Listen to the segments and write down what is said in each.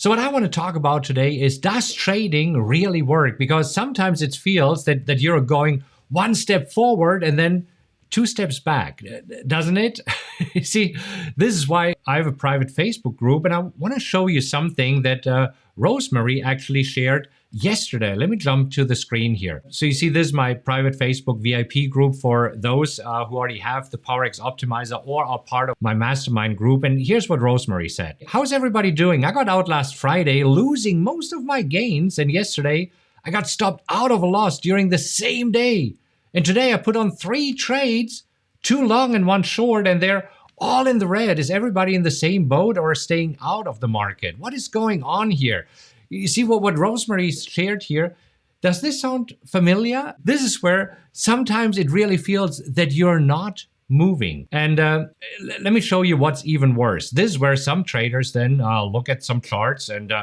So what I want to talk about today is, does trading really work? Because sometimes it feels that you're going one step forward and then two steps back, doesn't it? You see, this is why I have a private Facebook group, and I want to show you something that Rosemary actually shared yesterday. Let me jump to the screen here. So you see, this is my private Facebook VIP group for those who already have the PowerX Optimizer or are part of my mastermind group. And here's what Rosemary said. How's everybody doing? I got out last Friday losing most of my gains, and yesterday I got stopped out of a loss during the same day. And today I put on 3 trades, 2 long and 1 short, and they're all in the red. Is everybody in the same boat or staying out of the market? What is going on here? You see what Rosemary shared here? Does this sound familiar? This is where sometimes it really feels that you're not moving. And let me show you what's even worse. This is where some traders then look at some charts and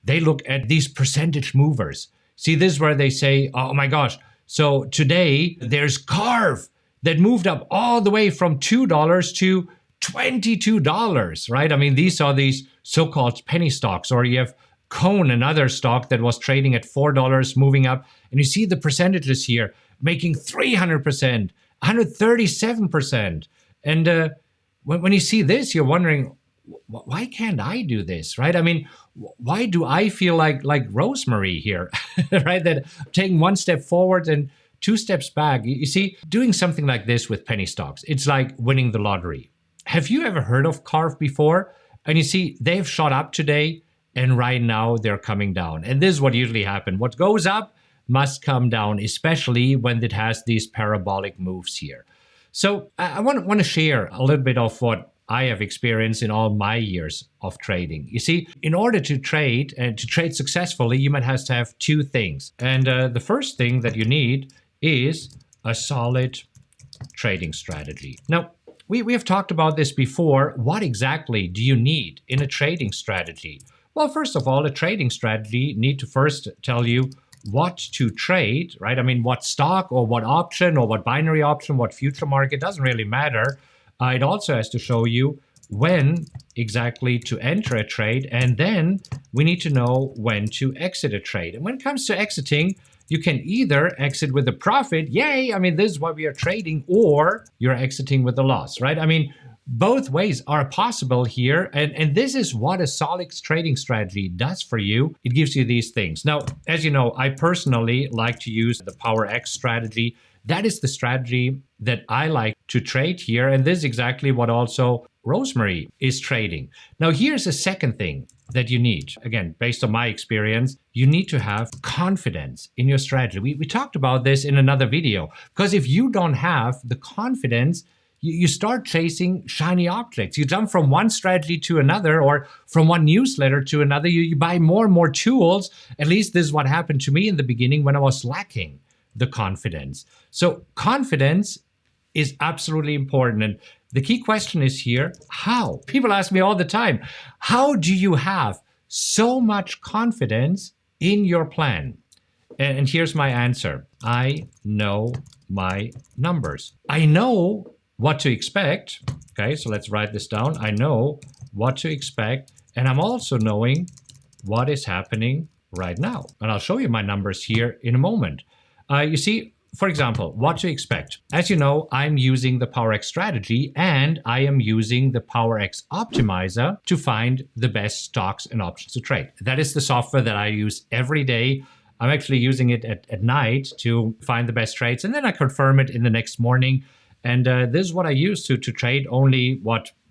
they look at these percentage movers. See, this is where they say, oh my gosh, so today there's Carve that moved up all the way from $2 to $22, right? I mean, these are these so-called penny stocks, or you have Cone, another stock that was trading at $4, moving up. And you see the percentages here, making 300%, 137%. And when you see this, you're wondering, why can't I do this, right? I mean, why do I feel like Rosemary here, right? That I'm taking 1 step forward and 2 steps back. You see, doing something like this with penny stocks, it's like winning the lottery. Have you ever heard of Carve before? And you see, they've shot up today, and right now they're coming down. And this is what usually happens. What goes up must come down, especially when it has these parabolic moves here. So I want to share a little bit of what I have experienced in all my years of trading. You see, in order to trade and to trade successfully, you might have to have 2 things. And the first thing that you need is a solid trading strategy. Now, we have talked about this before. What exactly do you need in a trading strategy? Well, first of all, a trading strategy need to first tell you what to trade, right? I mean, what stock or what option or what binary option, what future market, doesn't really matter. It also has to show you when exactly to enter a trade, and then we need to know when to exit a trade. And when it comes to exiting, you can either exit with a profit, yay, I mean, this is what we are trading, or you're exiting with a loss, right? I mean, both ways are possible here, and this is what a solid trading strategy does for you. It gives you these things. Now, as you know, I personally like to use the PowerX strategy. That is the strategy that I like to trade here, and this is exactly what also Rosemary is trading. Now, here's a second thing that you need. Again, based on my experience, you need to have confidence in your strategy. We talked about this in another video, because if you don't have the confidence, you start chasing shiny objects. You jump from one strategy to another, or from one newsletter to another. You buy more and more tools. At least this is what happened to me in the beginning when I was lacking the confidence. So confidence is absolutely important. And the key question is here, how? People ask me all the time, how do you have so much confidence in your plan? And here's my answer. I know my numbers. I know what to expect. Okay, so let's write this down. I know what to expect, and I'm also knowing what is happening right now. And I'll show you my numbers here in a moment. You see, for example, what to expect. As you know, I'm using the PowerX strategy, and I am using the PowerX Optimizer to find the best stocks and options to trade. That is the software that I use every day. I'm actually using it at night to find the best trades, and then I confirm it in the next morning. And this is what I use to trade only,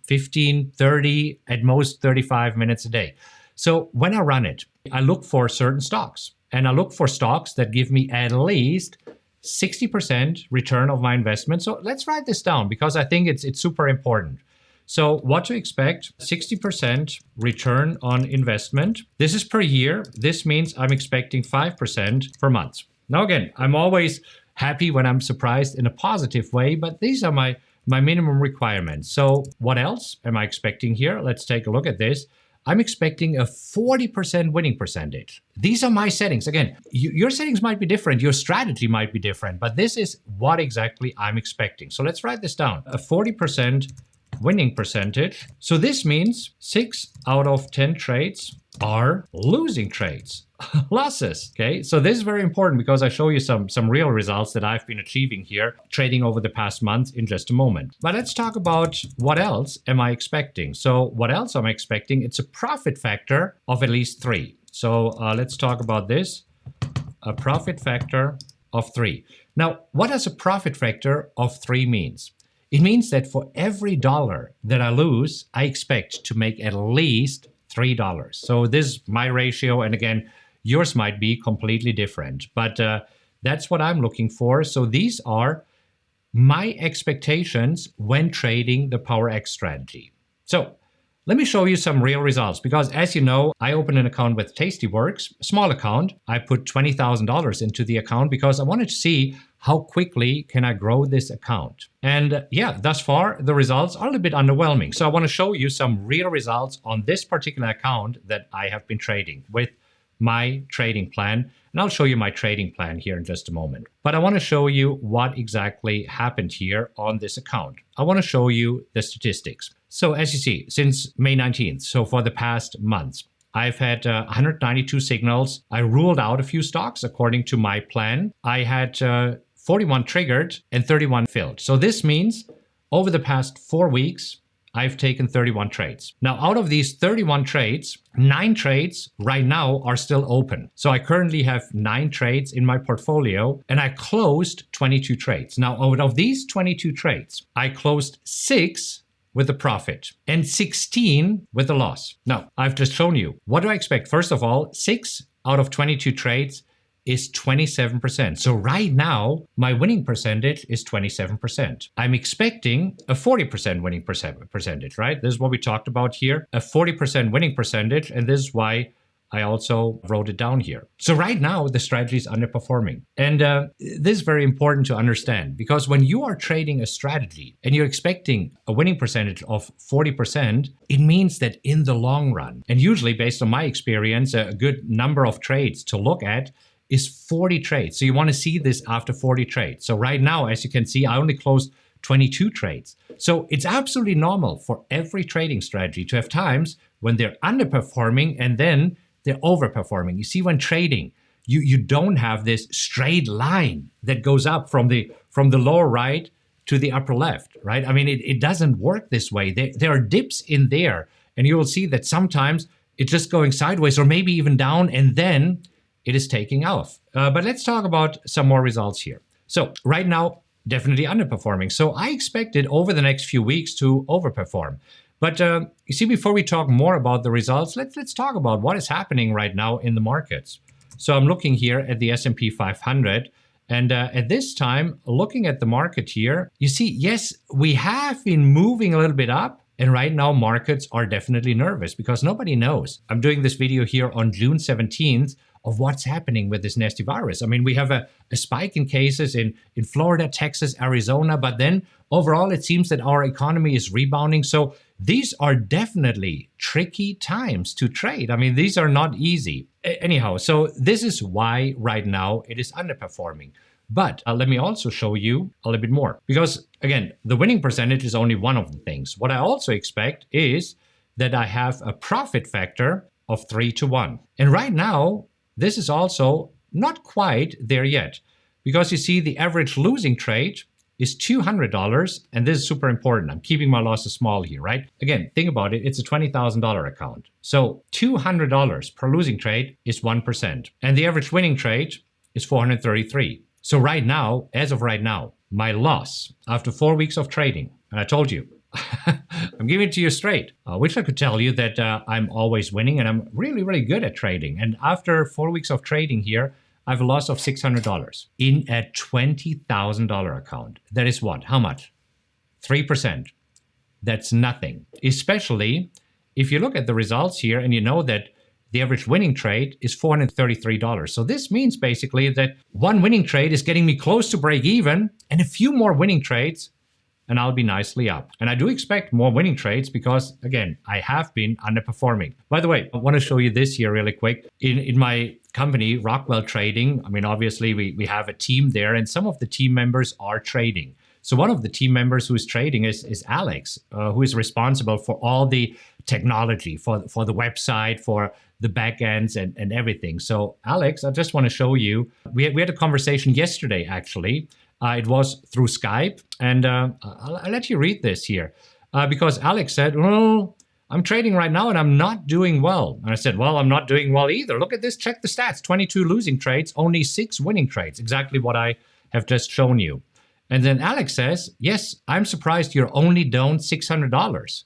15, 30, at most 35 minutes a day. So when I run it, I look for certain stocks. And I look for stocks that give me at least 60% return of my investment. So let's write this down, because I think it's super important. So what to expect, 60% return on investment. This is per year. This means I'm expecting 5% per month. Now, again, I'm always happy when I'm surprised in a positive way, but these are my minimum requirements. So what else am I expecting here? Let's take a look at this. I'm expecting a 40% winning percentage. These are my settings. Again, your settings might be different, your strategy might be different, but this is what exactly I'm expecting. So let's write this down. A 40% winning percentage. So this means 6 out of 10 trades are losing trades, losses. Okay, so this is very important because I show you some real results that I've been achieving here trading over the past month in just a moment. But let's talk about what else am I expecting. So what else am I expecting? It's a profit factor of at least 3. So let's talk about this. A profit factor of 3. Now, what does a profit factor of 3 means? It means that for every dollar that I lose, I expect to make at least $3. So this is my ratio. And again, yours might be completely different, but that's what I'm looking for. So these are my expectations when trading the PowerX strategy. So let me show you some real results because, as you know, I opened an account with Tastyworks, small account. I put $20,000 into the account because I wanted to see how quickly can I grow this account. And yeah, thus far, the results are a little bit underwhelming. So I want to show you some real results on this particular account that I have been trading with my trading plan. And I'll show you my trading plan here in just a moment. But I want to show you what exactly happened here on this account. I want to show you the statistics. So as you see, since May 19th, so for the past months, I've had 192 signals. I ruled out a few stocks according to my plan. I had 41 triggered and 31 filled. So this means over the past 4 weeks, I've taken 31 trades. Now, out of these 31 trades, 9 trades right now are still open. So I currently have 9 trades in my portfolio and I closed 22 trades. Now, out of these 22 trades, I closed 6 with a profit and 16 with a loss. Now, I've just shown you. What do I expect? First of all, 6 out of 22 trades is 27%. So right now, my winning percentage is 27%. I'm expecting a 40% winning percentage, right? This is what we talked about here, a 40% winning percentage. And this is why I also wrote it down here. So right now, the strategy is underperforming. And this is very important to understand because when you are trading a strategy and you're expecting a winning percentage of 40%, it means that in the long run, and usually based on my experience, a good number of trades to look at is 40 trades. So you want to see this after 40 trades. So right now, as you can see, I only closed 22 trades. So it's absolutely normal for every trading strategy to have times when they're underperforming and then they're overperforming. You see, when trading, you don't have this straight line that goes up from the lower right to the upper left, right? I mean, it doesn't work this way. There are dips in there, and you will see that sometimes it's just going sideways or maybe even down, and then it is taking off. But let's talk about some more results here. So right now, definitely underperforming. So I expected over the next few weeks to overperform. But you see, before we talk more about the results, let's talk about what is happening right now in the markets. So I'm looking here at the S&P 500. And at this time, looking at the market here, you see, yes, we have been moving a little bit up. And right now, markets are definitely nervous because nobody knows. I'm doing this video here on June 17th of what's happening with this nasty virus. I mean, we have a spike in cases in Florida, Texas, Arizona, but then overall, it seems that our economy is rebounding. So these are definitely tricky times to trade. I mean, these are not easy. Anyhow, so this is why right now it is underperforming. But let me also show you a little bit more because, again, the winning percentage is only one of the things. What I also expect is that I have a profit factor of 3-to-1. And right now, this is also not quite there yet because you see the average losing trade is $200. And this is super important. I'm keeping my losses small here, right? Again, think about it. It's a $20,000 account. So $200 per losing trade is 1%. And the average winning trade is 433. So right now, as of right now, my loss after 4 weeks of trading, and I told you, I'm giving it to you straight. I wish I could tell you that I'm always winning and I'm really, really good at trading. And after 4 weeks of trading here, I have a loss of $600 in a $20,000 account. That is what? How much? 3%. That's nothing. Especially if you look at the results here and you know that the average winning trade is $433. So this means basically that one winning trade is getting me close to break even and a few more winning trades and I'll be nicely up. And I do expect more winning trades because, again, I have been underperforming. By the way, I want to show you this here really quick. In my company, Rockwell Trading, I mean, obviously we have a team there and some of the team members are trading. So one of the team members who is trading is Alex, who is responsible for all the technology, for the website, for the back ends and everything. So Alex, I just want to show you, we had a conversation yesterday, actually. It was through Skype, and I'll let you read this here. Because Alex said, well, I'm trading right now and I'm not doing well. And I said, well, I'm not doing well either. Look at this, check the stats, 22 losing trades, only 6 winning trades, exactly what I have just shown you. And then Alex says, yes, I'm surprised you're only down $600.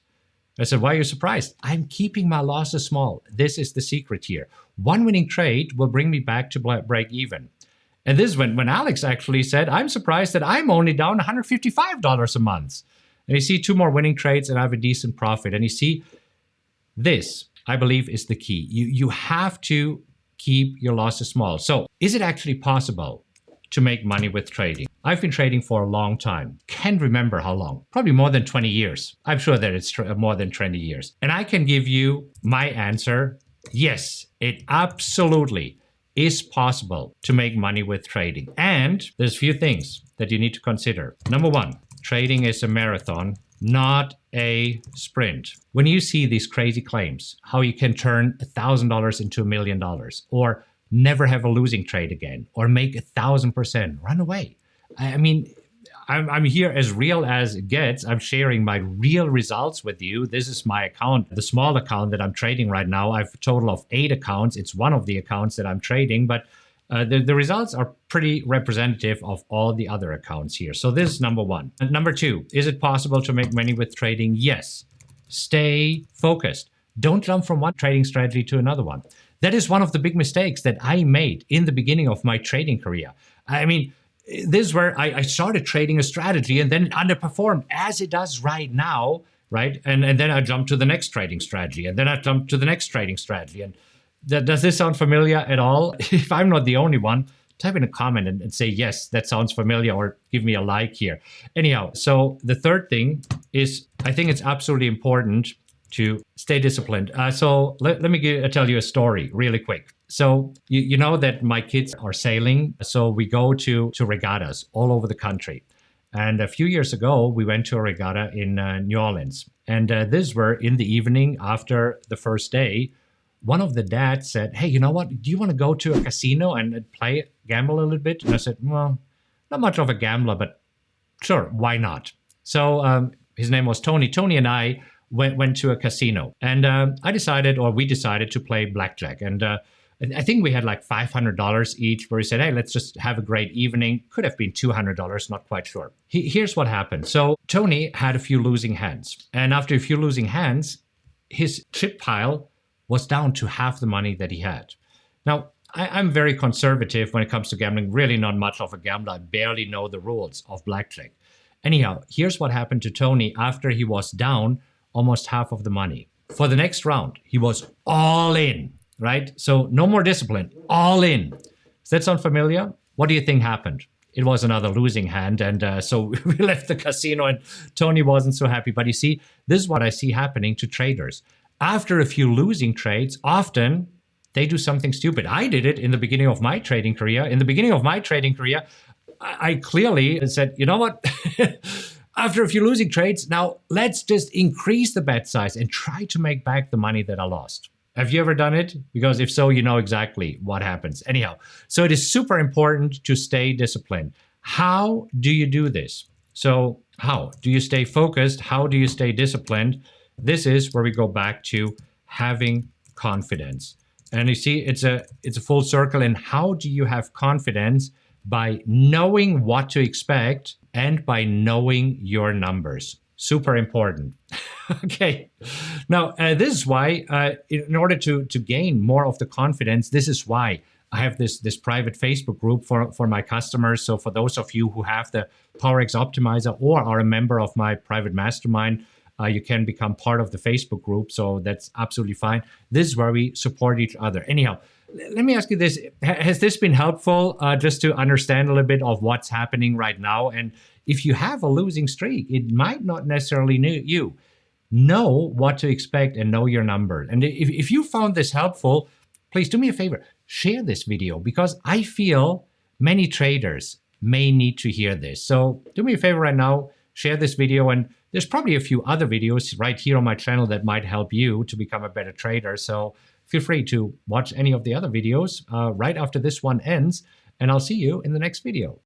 I said, why are you surprised? I'm keeping my losses small. This is the secret here. One winning trade will bring me back to break even. And this is when Alex actually said, I'm surprised that I'm only down $155 a month. And you see 2 more winning trades and I have a decent profit. And you see, this, I believe, is the key. You have to keep your losses small. So is it actually possible to make money with trading? I've been trading for a long time. Can't remember how long. Probably more than 20 years. I'm sure that it's more than 20 years. And I can give you my answer. Yes, it absolutely is possible to make money with trading. And there's a few things that you need to consider. Number 1, trading is a marathon, not a sprint. When you see these crazy claims, how you can turn $1,000 into $1 million, or never have a losing trade again, or make 1,000%, run away. I mean, I'm here as real as it gets. I'm sharing my real results with you. This is my account, the small account that I'm trading right now. I have a total of 8 accounts. It's one of the accounts that I'm trading, but the results are pretty representative of all the other accounts here. So this is number 1. And number 2, is it possible to make money with trading? Yes. Stay focused. Don't jump from one trading strategy to another one. That is one of the big mistakes that I made in the beginning of my trading career. I mean, this is where I started trading a strategy and then it underperformed, as it does right now, right? And then I jumped to the next trading strategy, and then I jumped to the next trading strategy. And does this sound familiar at all? If I'm not the only one, type in a comment and say, yes, that sounds familiar, or give me a like here. Anyhow, so the third thing is, I think it's absolutely important to stay disciplined. So let me tell you a story really quick. So you know that my kids are sailing. So we go to regattas all over the country. And a few years ago, we went to a regatta in New Orleans. And this were in the evening after the first day. One of the dads said, hey, you know what? Do you want to go to a casino and gamble a little bit? And I said, well, not much of a gambler, but sure, why not? So his name was Tony. Tony and I went to a casino. And we decided to play blackjack. And I think we had like $500 each, where he said, hey, let's just have a great evening. Could have been $200, not quite sure. Here's what happened. So Tony had a few losing hands. And after a few losing hands, his chip pile was down to half the money that he had. Now, I'm very conservative when it comes to gambling, really not much of a gambler. I barely know the rules of blackjack. Anyhow, here's what happened to Tony after he was down almost half of the money. For the next round, he was all in, right? So no more discipline, all in. Does that sound familiar? What do you think happened? It was another losing hand. And so we left the casino and Tony wasn't so happy. But you see, this is what I see happening to traders. After a few losing trades, often they do something stupid. I did it in the beginning of my trading career. In the beginning of my trading career, I clearly said, you know what? After a few losing trades, now let's just increase the bet size and try to make back the money that I lost. Have you ever done it? Because if so, you know exactly what happens. Anyhow, so it is super important to stay disciplined. How do you do this? So how do you stay focused? How do you stay disciplined? This is where we go back to having confidence. And you see, it's a full circle. And how do you have confidence? By knowing what to expect and by knowing your numbers. Super important. Okay. Now, this is why, in order to gain more of the confidence, this is why I have this private Facebook group for my customers. So for those of you who have the PowerX Optimizer or are a member of my private mastermind, you can become part of the Facebook group. So that's absolutely fine. This is where we support each other. Anyhow, let me ask you this. Has this been helpful just to understand a little bit of what's happening right now? And if you have a losing streak, it might not necessarily know what to expect and know your number. And if you found this helpful, please do me a favor, share this video, because I feel many traders may need to hear this. So do me a favor right now, share this video, and there's probably a few other videos right here on my channel that might help you to become a better trader. So feel free to watch any of the other videos right after this one ends, and I'll see you in the next video.